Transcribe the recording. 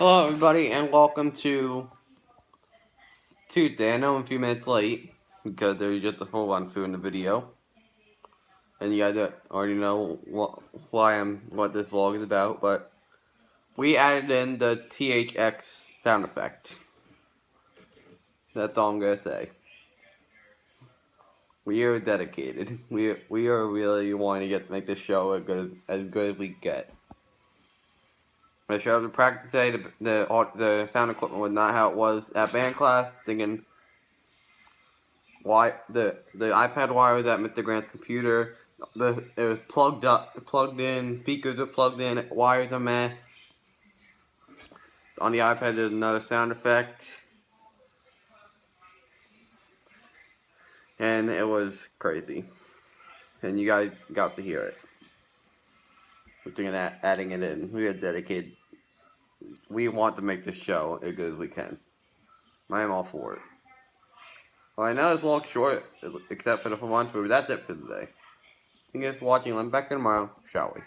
Hello, everybody, and welcome to Tuesday. I know I'm a few minutes late because there's just a full run through in the video, and you guys already know what this vlog is about. But we added in the THX sound effect. That's all I'm gonna say. We are dedicated. We are really wanting to make this show as good as we get. I showed up to practice today. The sound equipment was not how it was at band class. Thinking why the iPad wire was at Mr. Grant's computer. It was plugged in. Speakers are plugged in. Wires a mess. On the iPad, there's another sound effect, and it was crazy. And you guys got to hear it. We're thinking of adding it in. We are dedicated. We want to make this show as good as we can. I am all for it. Well, I know it's a little short, except for the fun run through. That's it for today. Thank you guys for watching. I'm back in tomorrow, shall we?